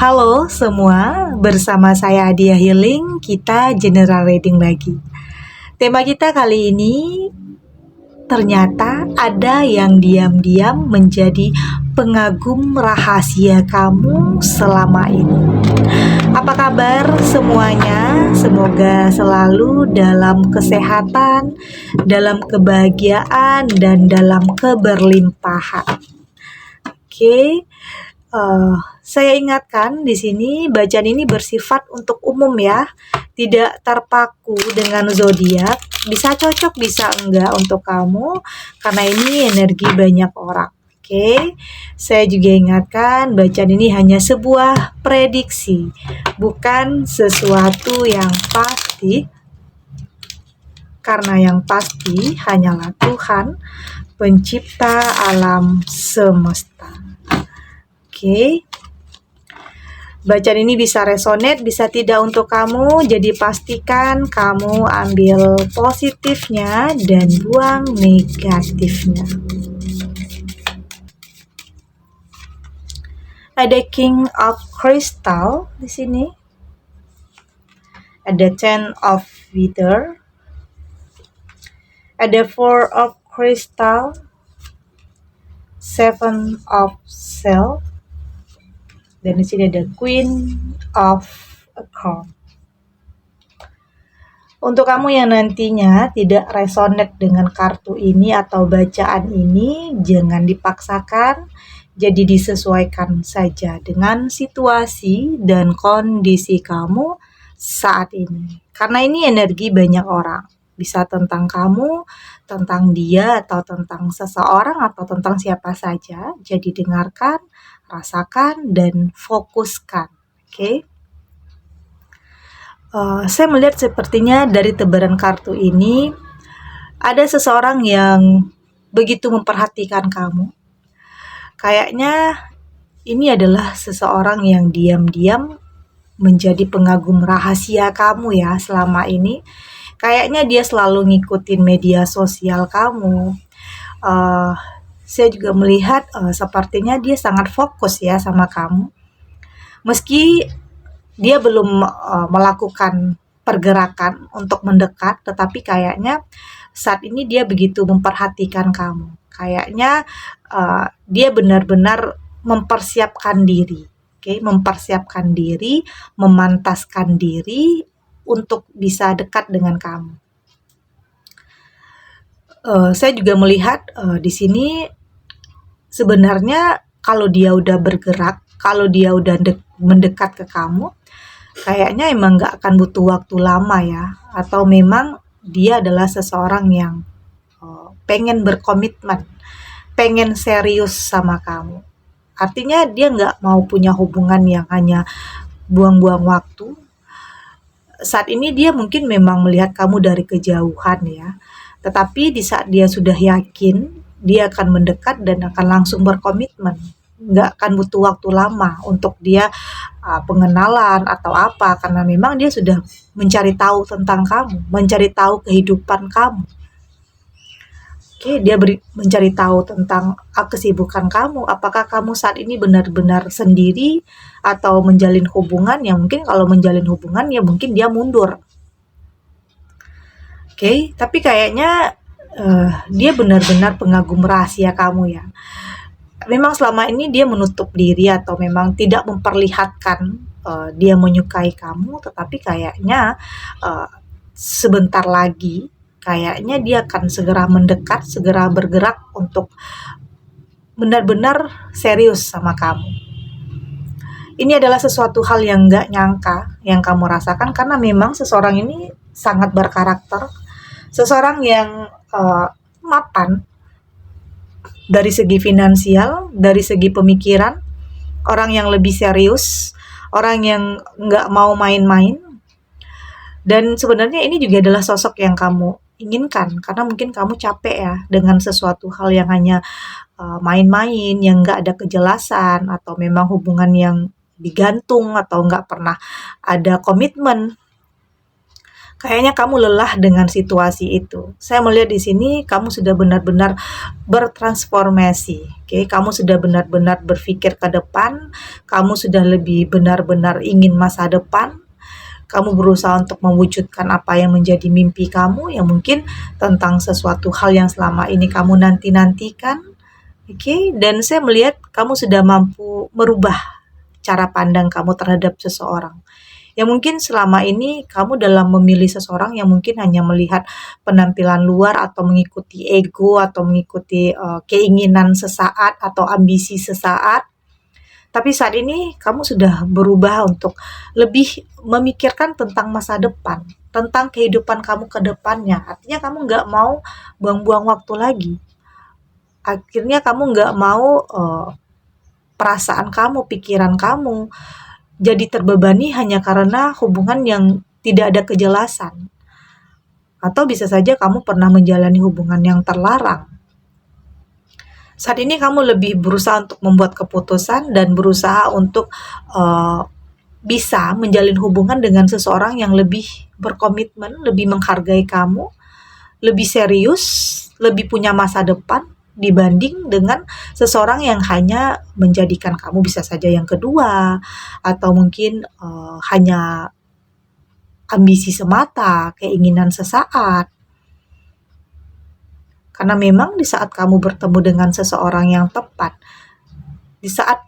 Halo semua, bersama saya Adia Healing, kita general reading lagi. Tema kita kali ini, ternyata ada yang diam-diam menjadi pengagum rahasia kamu selama ini. Apa kabar semuanya? Semoga selalu dalam kesehatan, dalam kebahagiaan, dan dalam keberlimpahan. Oke. Saya ingatkan di sini bacaan ini bersifat untuk umum ya, tidak terpaku dengan zodiak. Bisa cocok, bisa enggak untuk kamu, karena ini energi banyak orang. Oke, saya juga ingatkan bacaan ini hanya sebuah prediksi, bukan sesuatu yang pasti, karena yang pasti hanyalah Tuhan, pencipta alam semesta. Oke. Bacaan ini bisa resonate, bisa tidak untuk kamu, jadi pastikan kamu ambil positifnya dan buang negatifnya. Ada King of Crystal di sini. Ada Ten of Wither. Ada Four of Crystal. Seven of Self. Dan di sini ada Queen of Cups. Untuk kamu yang nantinya tidak resonate dengan kartu ini atau bacaan ini, jangan dipaksakan, jadi disesuaikan saja dengan situasi dan kondisi kamu saat ini. Karena ini energi banyak orang, bisa tentang kamu, tentang dia, atau tentang seseorang, atau tentang siapa saja. Jadi dengarkan, rasakan, dan fokuskan. Oke. Saya melihat sepertinya dari tebaran kartu ini ada seseorang yang begitu memperhatikan kamu. Kayaknya ini adalah seseorang yang diam-diam menjadi pengagum rahasia kamu ya selama ini. Kayaknya dia selalu ngikutin media sosial kamu. Saya juga melihat sepertinya dia sangat fokus ya sama kamu. Meski dia belum melakukan pergerakan untuk mendekat, tetapi kayaknya saat ini dia begitu memperhatikan kamu. Kayaknya dia benar-benar mempersiapkan diri, mempersiapkan diri, memantaskan diri untuk bisa dekat dengan kamu. Saya juga melihat di sini sebenarnya kalau dia udah bergerak, kalau dia udah mendekat ke kamu, kayaknya emang gak akan butuh waktu lama ya. Atau memang dia adalah seseorang yang pengen berkomitmen, pengen serius sama kamu. Artinya dia gak mau punya hubungan yang hanya buang-buang waktu. Saat ini dia mungkin memang melihat kamu dari kejauhan ya. Tetapi di saat dia sudah yakin, dia akan mendekat dan akan langsung berkomitmen. Nggak akan butuh waktu lama untuk dia pengenalan atau apa, karena memang dia sudah mencari tahu tentang kamu, mencari tahu kehidupan kamu. Oke, dia mencari tahu tentang kesibukan kamu, apakah kamu saat ini benar-benar sendiri atau menjalin hubungan. Ya mungkin kalau menjalin hubungan ya mungkin dia mundur. Oke, tapi kayaknya dia benar-benar pengagum rahasia kamu ya. Memang selama ini dia menutup diri atau memang tidak memperlihatkan dia menyukai kamu, tetapi kayaknya sebentar lagi kayaknya dia akan segera mendekat, segera bergerak untuk benar-benar serius sama kamu. Ini adalah sesuatu hal yang gak nyangka yang kamu rasakan, karena memang seseorang ini sangat berkarakter, seseorang yang mapan dari segi finansial, dari segi pemikiran, orang yang lebih serius, orang yang nggak mau main-main. Dan sebenarnya ini juga adalah sosok yang kamu inginkan, karena mungkin kamu capek ya dengan sesuatu hal yang hanya main-main, yang nggak ada kejelasan, atau memang hubungan yang digantung, atau nggak pernah ada komitmen. Kayaknya kamu lelah dengan situasi itu. Saya melihat di sini kamu sudah benar-benar bertransformasi. Oke, kamu sudah benar-benar berpikir ke depan, kamu sudah lebih benar-benar ingin masa depan. Kamu berusaha untuk mewujudkan apa yang menjadi mimpi kamu, yang mungkin tentang sesuatu hal yang selama ini kamu nanti-nantikan. Oke, dan saya melihat kamu sudah mampu merubah cara pandang kamu terhadap seseorang. Ya mungkin selama ini kamu dalam memilih seseorang yang mungkin hanya melihat penampilan luar atau mengikuti ego atau mengikuti keinginan sesaat atau ambisi sesaat. Tapi saat ini kamu sudah berubah untuk lebih memikirkan tentang masa depan, tentang kehidupan kamu ke depannya. Artinya kamu nggak mau buang-buang waktu lagi. Akhirnya kamu nggak mau perasaan kamu, pikiran kamu jadi terbebani hanya karena hubungan yang tidak ada kejelasan. Atau bisa saja kamu pernah menjalani hubungan yang terlarang. Saat ini kamu lebih berusaha untuk membuat keputusan dan berusaha untuk bisa menjalin hubungan dengan seseorang yang lebih berkomitmen, lebih menghargai kamu, lebih serius, lebih punya masa depan dibanding dengan seseorang yang hanya menjadikan kamu bisa saja yang kedua atau mungkin hanya ambisi semata, keinginan sesaat. Karena memang di saat kamu bertemu dengan seseorang yang tepat, di saat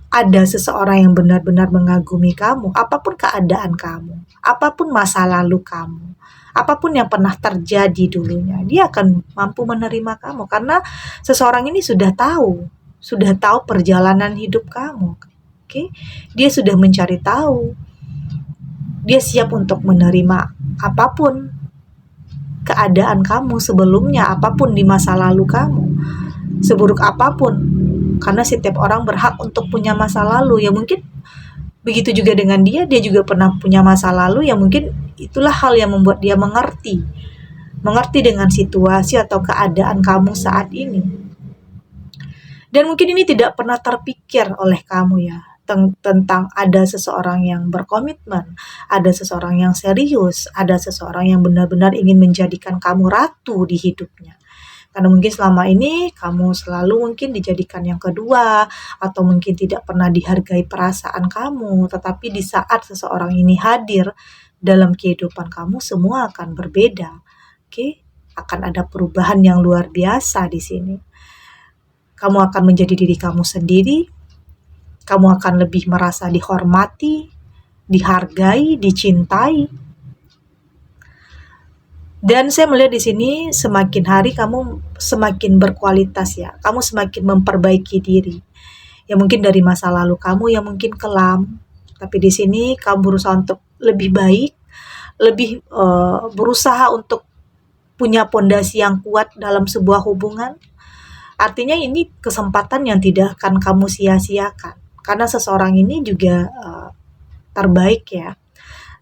ada seseorang yang benar-benar mengagumi kamu, apapun keadaan kamu, apapun masa lalu kamu, apapun yang pernah terjadi dulunya, dia akan mampu menerima kamu karena seseorang ini sudah tahu perjalanan hidup kamu. Oke, dia sudah mencari tahu, dia siap untuk menerima apapun keadaan kamu sebelumnya, apapun di masa lalu kamu, seburuk apapun, karena setiap orang berhak untuk punya masa lalu. Ya mungkin begitu juga dengan dia juga pernah punya masa lalu, yang mungkin itulah hal yang membuat dia mengerti dengan situasi atau keadaan kamu saat ini. Dan mungkin ini tidak pernah terpikir oleh kamu ya, tentang ada seseorang yang berkomitmen, ada seseorang yang serius, ada seseorang yang benar-benar ingin menjadikan kamu ratu di hidupnya. Karena mungkin selama ini kamu selalu mungkin dijadikan yang kedua, atau mungkin tidak pernah dihargai perasaan kamu. Tetapi di saat seseorang ini hadir dalam kehidupan kamu, semua akan berbeda. Oke, akan ada perubahan yang luar biasa di sini. Kamu akan menjadi diri kamu sendiri. Kamu akan lebih merasa dihormati, dihargai, dicintai. Dan saya melihat di sini semakin hari kamu semakin berkualitas ya. Kamu semakin memperbaiki diri. Ya mungkin dari masa lalu kamu yang mungkin kelam, tapi di sini kamu berusaha untuk lebih baik, lebih berusaha untuk punya pondasi yang kuat dalam sebuah hubungan. Artinya ini kesempatan yang tidak akan kamu sia-siakan. Karena seseorang ini juga terbaik ya.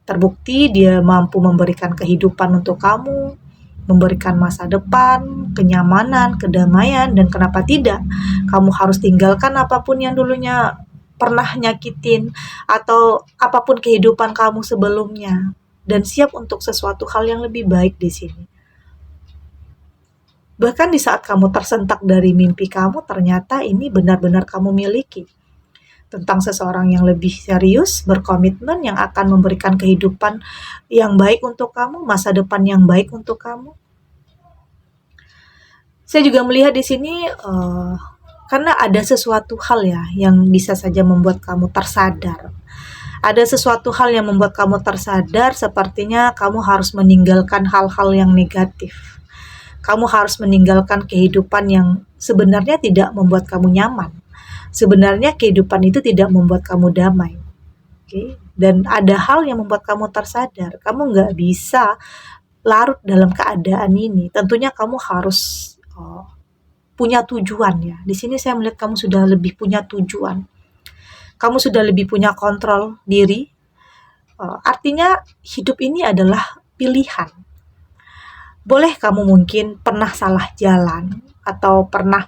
Terbukti dia mampu memberikan kehidupan untuk kamu, memberikan masa depan, kenyamanan, kedamaian, dan kenapa tidak? Kamu harus tinggalkan apapun yang dulunya pernah nyakitin, atau apapun kehidupan kamu sebelumnya, dan siap untuk sesuatu hal yang lebih baik di sini. Bahkan di saat kamu tersentak dari mimpi kamu, ternyata ini benar-benar kamu miliki. Tentang seseorang yang lebih serius, berkomitmen, yang akan memberikan kehidupan yang baik untuk kamu, masa depan yang baik untuk kamu. Saya juga melihat di sini karena ada sesuatu hal ya yang bisa saja membuat kamu tersadar. Ada sesuatu hal yang membuat kamu tersadar, sepertinya kamu harus meninggalkan hal-hal yang negatif. Kamu harus meninggalkan kehidupan yang sebenarnya tidak membuat kamu nyaman. Sebenarnya kehidupan itu tidak membuat kamu damai. Okay? Dan ada hal yang membuat kamu tersadar. Kamu nggak bisa larut dalam keadaan ini. Tentunya kamu harus punya tujuan ya. Di sini saya melihat kamu sudah lebih punya tujuan. Kamu sudah lebih punya kontrol diri. Artinya hidup ini adalah pilihan. Boleh kamu mungkin pernah salah jalan atau pernah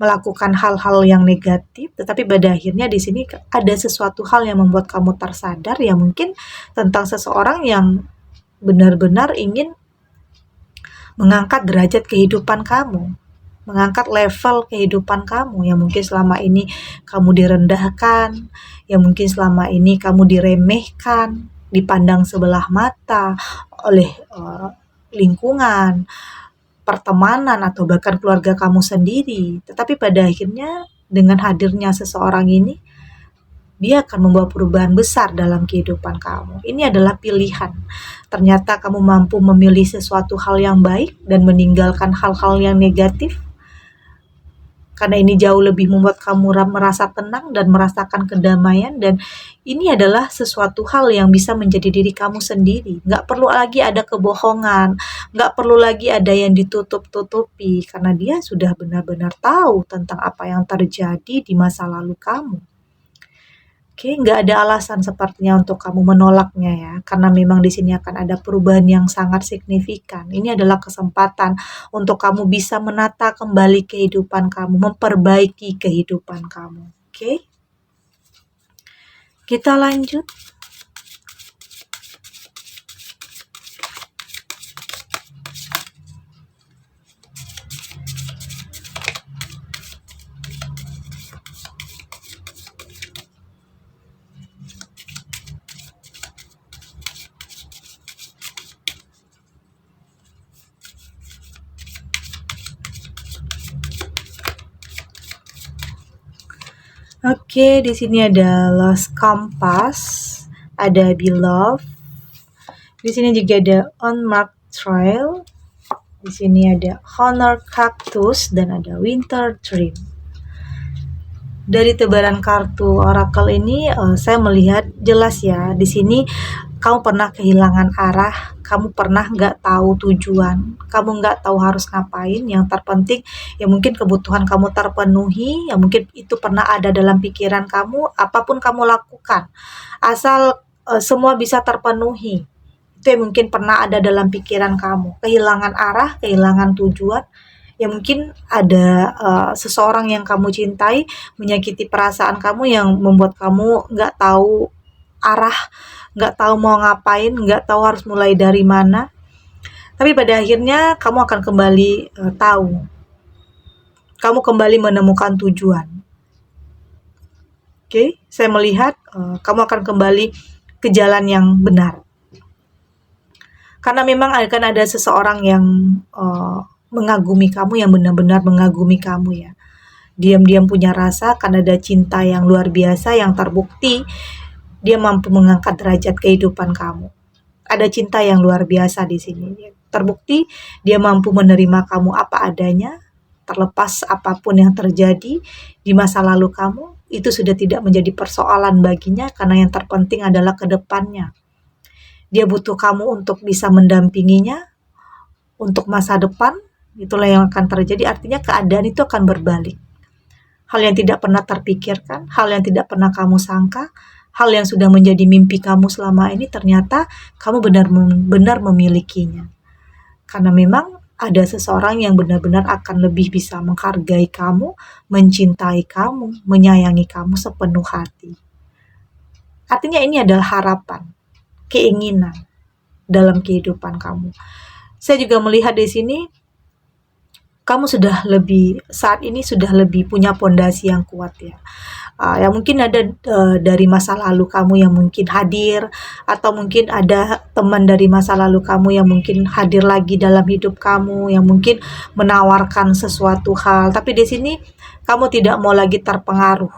melakukan hal-hal yang negatif, tetapi pada akhirnya di sini ada sesuatu hal yang membuat kamu tersadar, ya mungkin tentang seseorang yang benar-benar ingin mengangkat derajat kehidupan kamu, mengangkat level kehidupan kamu yang mungkin selama ini kamu direndahkan, yang mungkin selama ini kamu diremehkan, dipandang sebelah mata oleh lingkungan, pertemanan, atau bahkan keluarga kamu sendiri. Tetapi pada akhirnya dengan hadirnya seseorang ini, dia akan membawa perubahan besar dalam kehidupan kamu. Ini adalah pilihan. Ternyata kamu mampu memilih sesuatu hal yang baik dan meninggalkan hal-hal yang negatif. Karena ini jauh lebih membuat kamu merasa tenang dan merasakan kedamaian. Dan ini adalah sesuatu hal yang bisa menjadi diri kamu sendiri. Nggak perlu lagi ada kebohongan. Nggak perlu lagi ada yang ditutup-tutupi. Karena dia sudah benar-benar tahu tentang apa yang terjadi di masa lalu kamu. Oke, nggak ada alasan sepertinya untuk kamu menolaknya ya, karena memang di sini akan ada perubahan yang sangat signifikan. Ini adalah kesempatan untuk kamu bisa menata kembali kehidupan kamu, memperbaiki kehidupan kamu. Oke, kita lanjut. Oke, di sini ada Lost Compass, ada Beloved. Di sini juga ada Unmarked Trail. Di sini ada Honor Cactus dan ada Winter Dream. Dari tebaran kartu oracle ini saya melihat jelas ya, di sini kamu pernah kehilangan arah, kamu pernah nggak tahu tujuan, kamu nggak tahu harus ngapain. Yang terpenting ya mungkin kebutuhan kamu terpenuhi, ya mungkin itu pernah ada dalam pikiran kamu. Apapun kamu lakukan, asal semua bisa terpenuhi, itu yang mungkin pernah ada dalam pikiran kamu. Kehilangan arah, kehilangan tujuan. Ya mungkin ada seseorang yang kamu cintai menyakiti perasaan kamu yang membuat kamu nggak tahu arah, nggak tahu mau ngapain, nggak tahu harus mulai dari mana. Tapi pada akhirnya kamu akan kembali tahu. Kamu kembali menemukan tujuan. Oke, saya melihat kamu akan kembali ke jalan yang benar. Karena memang akan ada seseorang yang mengagumi kamu, yang benar-benar mengagumi kamu ya. Diam-diam punya rasa, karena ada cinta yang luar biasa yang terbukti dia mampu mengangkat derajat kehidupan kamu. Ada cinta yang luar biasa di sini. Terbukti dia mampu menerima kamu apa adanya, terlepas apapun yang terjadi di masa lalu kamu, itu sudah tidak menjadi persoalan baginya, karena yang terpenting adalah ke depannya. Dia butuh kamu untuk bisa mendampinginya untuk masa depan. Itulah yang akan terjadi. Artinya keadaan itu akan berbalik. Hal yang tidak pernah terpikirkan, hal yang tidak pernah kamu sangka, hal yang sudah menjadi mimpi kamu selama ini, ternyata kamu benar-benar memilikinya. Karena memang ada seseorang yang benar-benar akan lebih bisa menghargai kamu, mencintai kamu, menyayangi kamu sepenuh hati. Artinya ini adalah harapan, keinginan dalam kehidupan kamu. Saya juga melihat di sini kamu sudah lebih, saat ini sudah lebih punya pondasi yang kuat ya. Ya mungkin ada dari masa lalu kamu yang mungkin hadir, atau mungkin ada teman dari masa lalu kamu yang mungkin hadir lagi dalam hidup kamu, yang mungkin menawarkan sesuatu hal. Tapi di sini kamu tidak mau lagi terpengaruh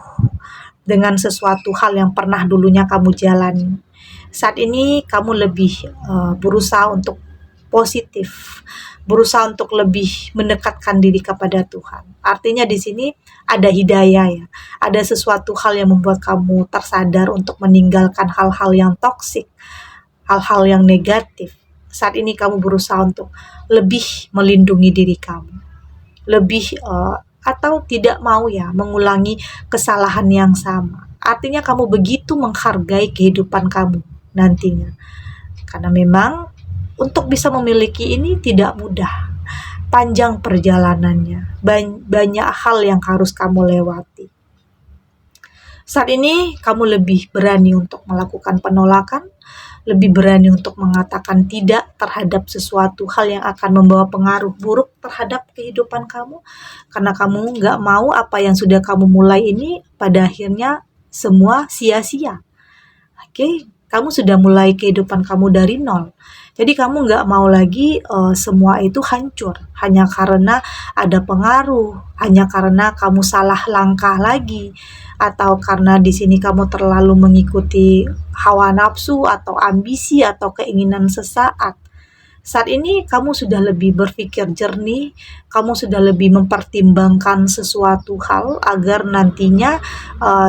dengan sesuatu hal yang pernah dulunya kamu jalani. Saat ini kamu lebih berusaha untuk positif, berusaha untuk lebih mendekatkan diri kepada Tuhan. Artinya di sini ada hidayah ya, ada sesuatu hal yang membuat kamu tersadar untuk meninggalkan hal-hal yang toksik, hal-hal yang negatif. Saat ini kamu berusaha untuk lebih melindungi diri kamu, lebih atau tidak mau ya mengulangi kesalahan yang sama. Artinya kamu begitu menghargai kehidupan kamu nantinya. Karena memang untuk bisa memiliki ini tidak mudah. Panjang perjalanannya. Banyak hal yang harus kamu lewati. Saat ini kamu lebih berani untuk melakukan penolakan, lebih berani untuk mengatakan tidak terhadap sesuatu hal yang akan membawa pengaruh buruk terhadap kehidupan kamu, karena kamu nggak mau apa yang sudah kamu mulai ini pada akhirnya semua sia-sia. Oke, kamu sudah mulai kehidupan kamu dari nol. Jadi kamu nggak mau lagi semua itu hancur hanya karena ada pengaruh, hanya karena kamu salah langkah lagi, atau karena di sini kamu terlalu mengikuti hawa nafsu atau ambisi atau keinginan sesaat. Saat ini kamu sudah lebih berpikir jernih, kamu sudah lebih mempertimbangkan sesuatu hal agar nantinya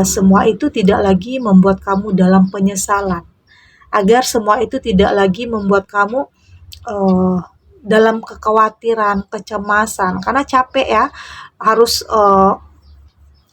semua itu tidak lagi membuat kamu dalam penyesalan, agar semua itu tidak lagi membuat kamu dalam kekhawatiran, kecemasan, karena capek ya harus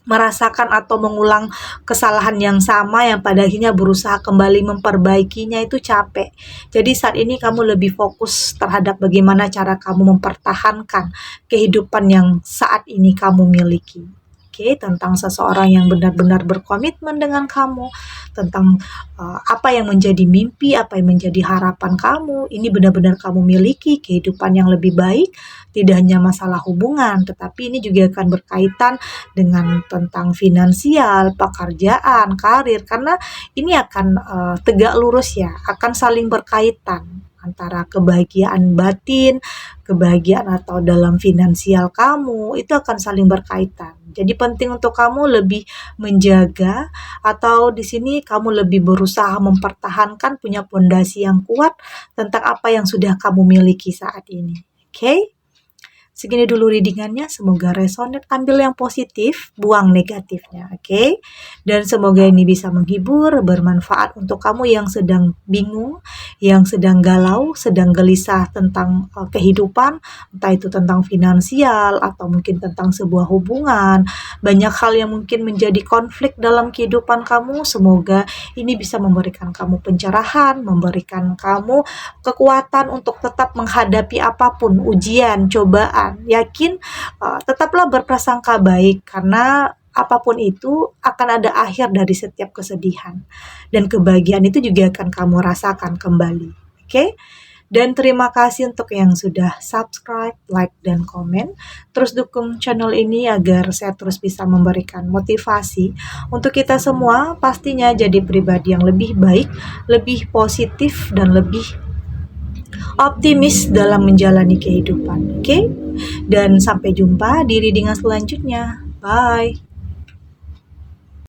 merasakan atau mengulang kesalahan yang sama yang pada akhirnya berusaha kembali memperbaikinya, itu capek. Jadi saat ini kamu lebih fokus terhadap bagaimana cara kamu mempertahankan kehidupan yang saat ini kamu miliki. Oke, tentang seseorang yang benar-benar berkomitmen dengan kamu, tentang apa yang menjadi mimpi, apa yang menjadi harapan kamu. Ini benar-benar kamu miliki kehidupan yang lebih baik, tidak hanya masalah hubungan, tetapi ini juga akan berkaitan dengan tentang finansial, pekerjaan, karir, karena ini akan tegak lurus ya, akan saling berkaitan antara kebahagiaan batin, kebahagiaan atau dalam finansial kamu, itu akan saling berkaitan. Jadi penting untuk kamu lebih menjaga, atau di sini kamu lebih berusaha mempertahankan punya pondasi yang kuat tentang apa yang sudah kamu miliki saat ini. Oke? Segini dulu readingannya, semoga resonate, ambil yang positif, buang negatifnya, oke? Dan semoga ini bisa menghibur, bermanfaat untuk kamu yang sedang bingung, yang sedang galau, sedang gelisah tentang kehidupan, entah itu tentang finansial, atau mungkin tentang sebuah hubungan, banyak hal yang mungkin menjadi konflik dalam kehidupan kamu. Semoga ini bisa memberikan kamu pencerahan, memberikan kamu kekuatan untuk tetap menghadapi apapun, ujian, cobaan. Yakin, tetaplah berprasangka baik, karena apapun itu akan ada akhir dari setiap kesedihan, dan kebahagiaan itu juga akan kamu rasakan kembali. Oke? Dan terima kasih untuk yang sudah subscribe, like, dan komen. Terus dukung channel ini agar saya terus bisa memberikan motivasi untuk kita semua pastinya jadi pribadi yang lebih baik, lebih positif, dan lebih optimis dalam menjalani kehidupan. Oke? Dan sampai jumpa di readingan selanjutnya. Bye.